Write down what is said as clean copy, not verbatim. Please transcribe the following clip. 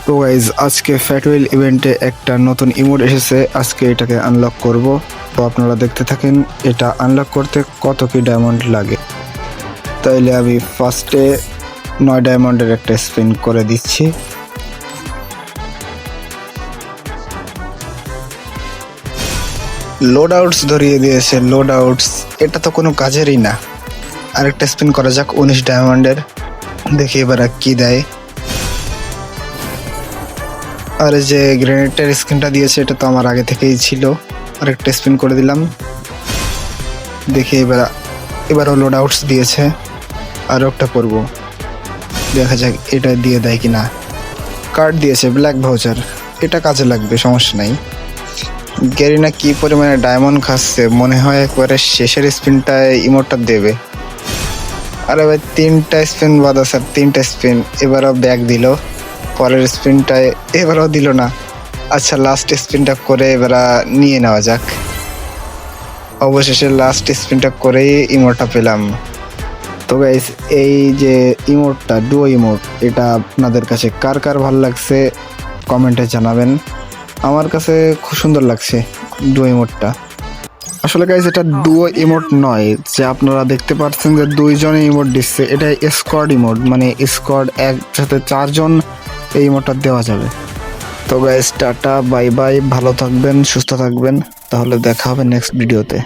তো গাইজ আজকে ফ্যাটওয়েল ইভেন্টে একটা নতুন ইমোট এসেছে, আজকে এটাকে আনলক করব। তো আপনারা দেখতে থাকেন এটা আনলক করতে কত কি ডায়মন্ড লাগে। তাইলে আমি ফার্স্টে 9 ডায়মন্ডের একটা স্পিন করে দিচ্ছি। লোড আউটস ধরিয়ে দিয়েছে, লোড আউটস এটা তো কোনো কাজেরই না। আরেকটা স্পিন করা যাক 19 ডায়মন্ডের, দেখি এবার কি দেয়। আর যে গ্রেনেডের স্কিনটা দিয়েছে এটা তো আমার আগে থেকেই ছিল। আরেকটা স্পিন করে দিলাম, দেখি এবারও লোড আউটস দিয়েছে। আরও একটা করব, দেখা যাক এটা দিয়ে দেয় কিনা। কার্ড দিয়েছে ব্ল্যাক ভাউচার, এটা কাজে লাগবে, সমস্যা নাই। গ্যারিনা কি পরিমাণে ডায়মন্ড খাচ্ছে, মনে হয় একবারে শেষের স্পিনটায় ইমোটটা দেবে। আরে ভাই 3টা স্পিন বাদ আছে, 3টা স্পিন, এবারও ব্যাক দিল। পরের স্পিনটায় এবারও দিল না। আচ্ছা লাস্ট স্পিনটা করে এবার নিয়ে নেওয়া যাক। অবশেষে লাস্ট স্পিনটা করেই ইমোটটা পেলাম। তো গাইস এই যে ইমোটটা ডুয়ো ইমোট, এটা আপনাদের কাছে কার কার ভালো লাগছে কমেন্টে জানাবেন। আমার কাছে খুব সুন্দর লাগছে ডুয়ো ইমোটটা। আসলে গাইস এটা ডুয়ো ইমোট নয়, যে আপনারা দেখতে পাচ্ছেন যে দুইজনে ইমোট দিচ্ছে, এটা স্কোয়াড ইমোট, মানে স্কোয়াড একসাথে 4 জন এই ইমোটটা দেওয়া যাবে। তো গাইস টাটা বাই বাই, ভালো থাকবেন, সুস্থ থাকবেন, তাহলে দেখা হবে নেক্সট ভিডিওতে।